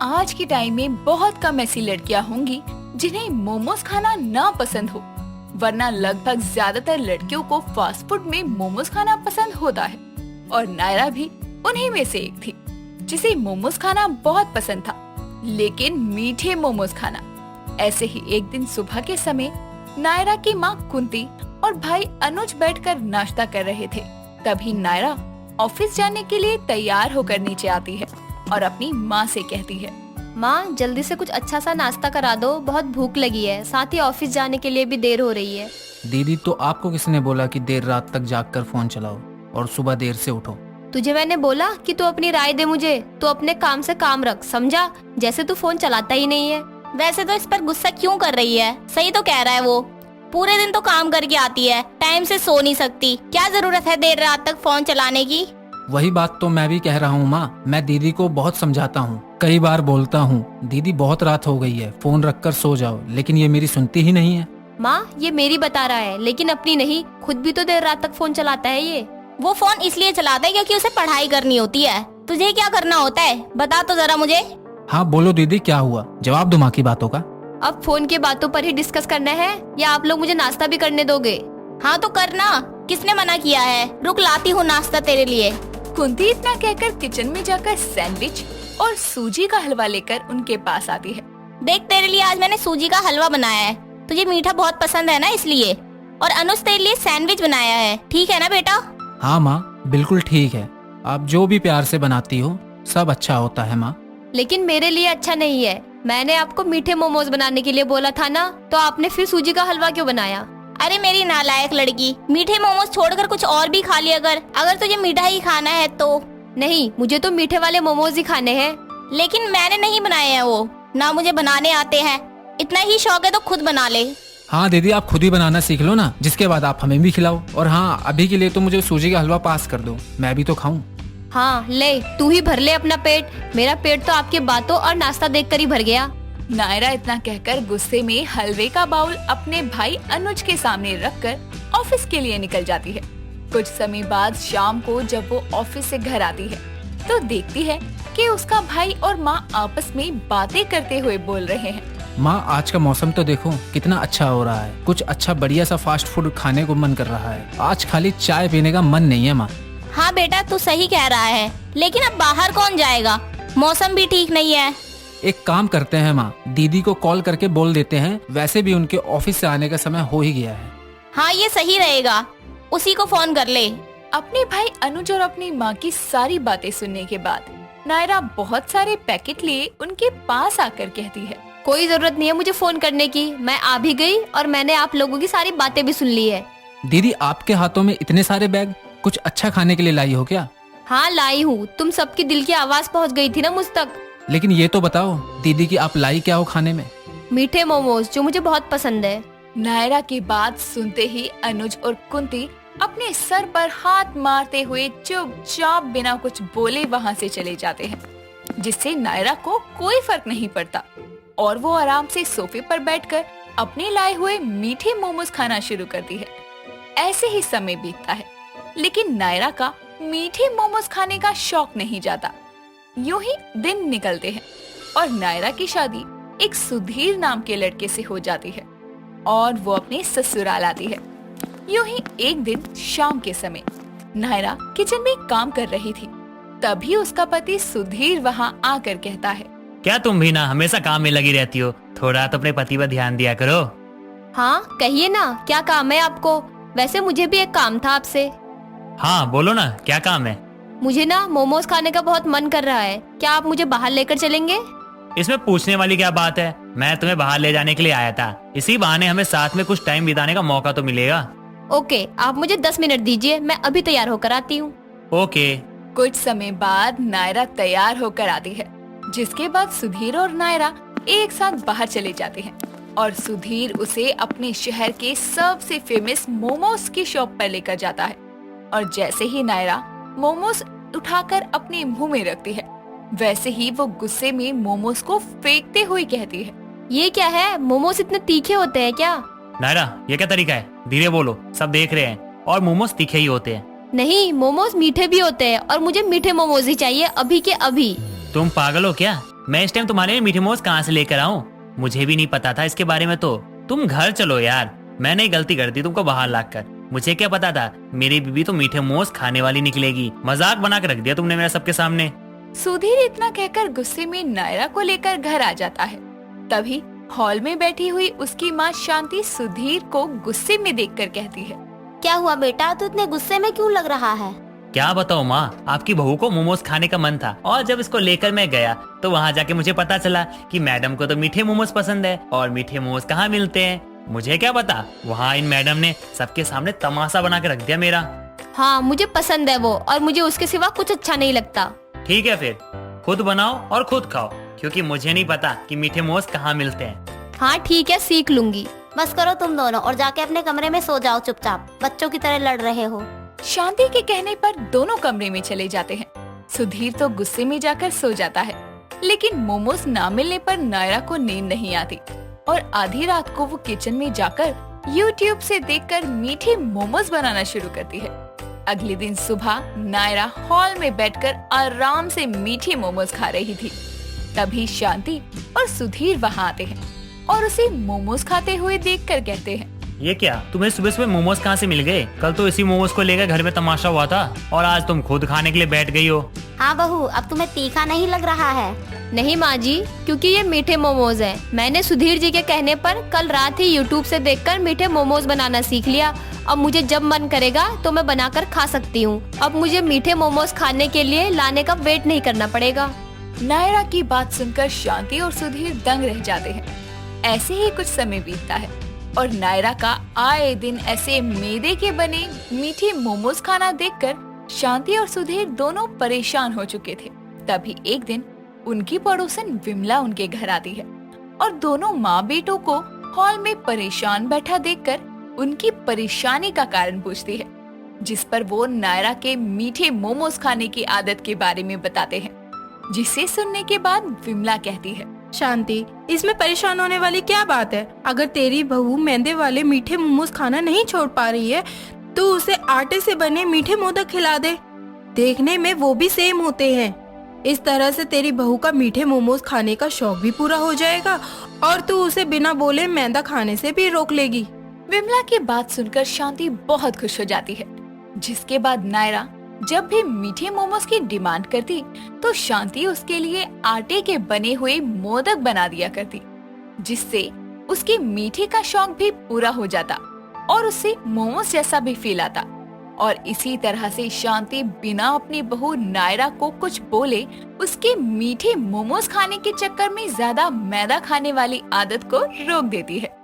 आज के टाइम में बहुत कम ऐसी लड़कियां होंगी जिन्हें मोमोज खाना ना पसंद हो, वरना लगभग ज्यादातर लड़कियों को फास्ट फूड में मोमोज खाना पसंद होता है। और नायरा भी उन्हीं में से एक थी जिसे मोमोज खाना बहुत पसंद था, लेकिन मीठे मोमोज खाना। ऐसे ही एक दिन सुबह के समय नायरा की माँ कुंती और भाई अनुज बैठकर नाश्ता कर रहे थे। तभी नायरा ऑफिस जाने के लिए तैयार होकर नीचे आती है और अपनी माँ से कहती है, माँ जल्दी से कुछ अच्छा सा नाश्ता करा दो, बहुत भूख लगी है, साथ ही ऑफिस जाने के लिए भी देर हो रही है। दीदी, तो आपको किसने बोला कि देर रात तक जागकर फोन चलाओ और सुबह देर से उठो? तुझे मैंने बोला कि तू अपनी राय दे मुझे, तो अपने काम से काम रख, समझा? जैसे तू फोन चलाता ही नहीं है। वैसे तो इस पर गुस्सा क्यों कर रही है? सही तो कह रहा है वो, पूरे दिन तो काम करके आती है, टाइम से सो नहीं सकती, क्या जरूरत है देर रात तक फोन चलाने की? वही बात तो मैं भी कह रहा हूँ माँ। मैं दीदी को बहुत समझाता हूँ, कई बार बोलता हूँ दीदी बहुत रात हो गई है, फोन रखकर सो जाओ, लेकिन ये मेरी सुनती ही नहीं है। माँ ये मेरी बता रहा है, लेकिन अपनी नहीं, खुद भी तो देर रात तक फोन चलाता है ये। वो फोन इसलिए चलाता है क्योंकि उसे पढ़ाई करनी होती है। तुझे क्या करना होता है बता तो जरा मुझे। हाँ बोलो दीदी, क्या हुआ? जवाब दो माँ की बातों का। अब फोन की बातों पर ही डिस्कस करना है या आप लोग मुझे नाश्ता भी करने दोगे? हाँ तो करना, किसने मना किया है? रुक लाती हूँ नाश्ता तेरे लिए। कुंती इतना कहकर किचन में जाकर सैंडविच और सूजी का हलवा लेकर उनके पास आती है। देख तेरे लिए आज मैंने सूजी का हलवा बनाया है, तुझे मीठा बहुत पसंद है ना इसलिए। और अनुज तेरे लिए सैंडविच बनाया है, ठीक है ना बेटा? हाँ माँ बिल्कुल ठीक है, आप जो भी प्यार से बनाती हो सब अच्छा होता है माँ। लेकिन मेरे लिए अच्छा नहीं है। मैंने आपको मीठे मोमोज बनाने के लिए बोला था ना, तो आपने फिर सूजी का हलवा क्यों बनाया? अरे मेरी नालायक लड़की, मीठे मोमोज छोड़कर कुछ और भी खा लिया अगर तुझे मीठा ही खाना है तो। नहीं, मुझे तो मीठे वाले मोमोज ही खाने हैं। लेकिन मैंने नहीं बनाए हैं वो, ना मुझे बनाने आते हैं। इतना ही शौक है तो खुद बना ले। हाँ दीदी, आप खुद ही बनाना सीख लो ना, जिसके बाद आप हमें भी खिलाओ। और हाँ, अभी के लिए तो मुझे सूजी का हलवा पास कर दो, मैं भी तो खाऊं। हाँ ले, तू ही भर ले अपना पेट, मेरा पेट तो आपकी बातों और नाश्ता देखकर ही भर गया। नायरा इतना कहकर गुस्से में हलवे का बाउल अपने भाई अनुज के सामने रखकर ऑफिस के लिए निकल जाती है। कुछ समय बाद शाम को जब वो ऑफिस से घर आती है तो देखती है कि उसका भाई और माँ आपस में बातें करते हुए बोल रहे हैं। माँ आज का मौसम तो देखो कितना अच्छा हो रहा है, कुछ अच्छा बढ़िया सा फास्ट फूड खाने को मन कर रहा है। आज खाली चाय पीने का मन नहीं है माँ। हाँ बेटा तू सही कह रहा है, लेकिन अब बाहर कौन जाएगा, मौसम भी ठीक नहीं है। एक काम करते हैं माँ, दीदी को कॉल करके बोल देते हैं, वैसे भी उनके ऑफिस से आने का समय हो ही गया है। हाँ ये सही रहेगा, उसी को फोन कर ले। अपने भाई अनुज और अपनी माँ की सारी बातें सुनने के बाद नायरा बहुत सारे पैकेट लिए उनके पास आकर कहती है, कोई जरूरत नहीं है मुझे फोन करने की, मैं आ भी गई और मैंने आप लोगों की सारी बातें भी सुन ली है। दीदी आपके हाथों में इतने सारे बैग, कुछ अच्छा खाने के लिए लाई हो क्या? हाँ लाई हूँ, तुम सबकी दिल की आवाज पहुँच गई थी ना मुझ तक। लेकिन ये तो बताओ दीदी की आप लाई क्या हो खाने में? मीठे मोमोज, जो मुझे बहुत पसंद है। नायरा की बात सुनते ही अनुज और कुंती अपने सर पर हाथ मारते हुए चुपचाप बिना कुछ बोले वहाँ से चले जाते हैं, जिससे नायरा को कोई फर्क नहीं पड़ता और वो आराम से सोफे पर बैठकर अपने लाए हुए मीठे मोमोज खाना शुरू करती है। ऐसे ही समय बीतता है, लेकिन नायरा का मीठे मोमोज खाने का शौक नहीं जाता। यूं ही दिन निकलते हैं और नायरा की शादी एक सुधीर नाम के लड़के से हो जाती है और वो अपने ससुराल आती है। यूं ही एक दिन शाम के समय नायरा किचन में काम कर रही थी, तभी उसका पति सुधीर वहां आकर कहता है, क्या तुम भी ना हमेशा काम में लगी रहती हो, थोड़ा तो अपने पति पर ध्यान दिया करो। हाँ कहिए ना, क्या काम है आपको? वैसे मुझे भी एक काम था आपसे। हाँ बोलो ना, क्या काम है? मुझे ना मोमोज खाने का बहुत मन कर रहा है, क्या आप मुझे बाहर लेकर चलेंगे? इसमें पूछने वाली क्या बात है, मैं तुम्हें बाहर ले जाने के लिए आया था, इसी बहाने हमें साथ में कुछ टाइम बिताने का मौका तो मिलेगा। ओके, आप मुझे 10 मिनट दीजिए, मैं अभी तैयार होकर आती हूँ। ओके। कुछ समय बाद नायरा तैयार होकर आती है, जिसके बाद सुधीर और नायरा एक साथ बाहर चले जाते हैं और सुधीर उसे अपने शहर के सबसे फेमस मोमोज की शॉप पर लेकर जाता है। और जैसे ही नायरा मोमोज उठाकर अपने मुंह में रखती है, वैसे ही वो गुस्से में मोमोज को फेंकते हुए कहती है, ये क्या है, मोमोज इतने तीखे होते हैं क्या? नायरा ये क्या तरीका है, धीरे बोलो, सब देख रहे हैं, और मोमोज तीखे ही होते हैं। नहीं, मोमोज मीठे भी होते हैं और मुझे मीठे मोमोज ही चाहिए, अभी के अभी। तुम पागल हो क्या? मैं इस टाइम तुम्हारे लिए मीठे मोमोज कहाँ से लेकर आऊँ? मुझे भी नहीं पता था इसके बारे में। तो तुम घर चलो यार, मैंने ही गलती कर दी तुमको बाहर लाकर। मुझे क्या पता था मेरी बीबी तो मीठे मोमोज खाने वाली निकलेगी। मजाक बना के रख दिया तुमने मेरा सबके सामने। सुधीर इतना कहकर गुस्से में नायरा को लेकर घर आ जाता है। तभी हॉल में बैठी हुई उसकी माँ शांति सुधीर को गुस्से में देखकर कहती है, क्या हुआ बेटा, तू इतने गुस्से में क्यों लग रहा है? क्या बताओ माँ, आपकी बहू को मोमोज खाने का मन था और जब इसको लेकर मैं गया तो वहाँ जाके मुझे पता चला कि मैडम को तो मीठे मोमोज पसंद है और मीठे मोमोज कहाँ मिलते हैं। मुझे क्या पता, वहाँ इन मैडम ने सबके सामने तमाशा बना के रख दिया मेरा। हाँ मुझे पसंद है वो, और मुझे उसके सिवा कुछ अच्छा नहीं लगता। ठीक है फिर खुद बनाओ और खुद खाओ, क्योंकि मुझे नहीं पता कि मीठे मोमोज कहाँ मिलते हैं। हाँ ठीक है, सीख लूंगी। बस करो तुम दोनों और जाके अपने कमरे में सो जाओ चुपचाप, बच्चों की तरह लड़ रहे हो। शांति के कहने पर दोनों कमरे में चले जाते हैं। सुधीर तो गुस्से में जाकर सो जाता है, लेकिन मोमोज ना मिलने पर नायरा को नींद नहीं आती और आधी रात को वो किचन में जाकर YouTube से देखकर मीठे मोमोज बनाना शुरू करती है। अगले दिन सुबह नायरा हॉल में बैठकर आराम से मीठे मोमोज खा रही थी। तभी शांति और सुधीर वहाँ आते हैं और उसे मोमोज खाते हुए देखकर कहते हैं, ये क्या, तुम्हें सुबह सुबह मोमोज कहाँ से मिल गए? कल तो इसी मोमोज को लेकर घर में तमाशा हुआ था और आज तुम खुद खाने के लिए बैठ गई हो। हाँ बहू, अब तुम्हें तीखा नहीं लग रहा है? नहीं माँ जी, क्योंकि ये मीठे मोमोज हैं। मैंने सुधीर जी के कहने पर कल रात ही YouTube से देखकर मीठे मोमोज बनाना सीख लिया। अब मुझे जब मन करेगा तो मैं बनाकर खा सकती हूँ। अब मुझे मीठे मोमोज खाने के लिए लाने का वेट नहीं करना पड़ेगा। नायरा की बात सुनकर शांति और सुधीर दंग रह जाते हैं। ऐसे ही कुछ समय बीतता है और नायरा का आए दिन ऐसे मैदे के बने मीठे मोमोज खाना देखकर शांति और सुधीर दोनों परेशान हो चुके थे। तभी एक दिन उनकी पड़ोसन विमला उनके घर आती है और दोनों माँ बेटों को हॉल में परेशान बैठा देखकर उनकी परेशानी का कारण पूछती है, जिस पर वो नायरा के मीठे मोमोज खाने की आदत के बारे में बताते हैं। जिसे सुनने के बाद विमला कहती है, शांति, इसमें परेशान होने वाली क्या बात है? अगर तेरी बहू मैदे वाले मीठे मोमोज खाना नहीं छोड़ पा रही है तो उसे आटे से बने मीठे मोदक खिला दे। देखने में वो भी सेम होते हैं। इस तरह से तेरी बहू का मीठे मोमोज खाने का शौक भी पूरा हो जाएगा और तू उसे बिना बोले मैदा खाने से भी रोक लेगी। विमला की बात सुनकर शांति बहुत खुश हो जाती है। जिसके बाद नायरा जब भी मीठे मोमोज की डिमांड करती तो शांति उसके लिए आटे के बने हुए मोदक बना दिया करती, जिससे उसके मीठे का शौक भी पूरा हो जाता और उससे मोमोज जैसा भी फील आता। और इसी तरह से शांति बिना अपनी बहू नायरा को कुछ बोले उसके मीठे मोमोज खाने के चक्कर में ज्यादा मैदा खाने वाली आदत को रोक देती है।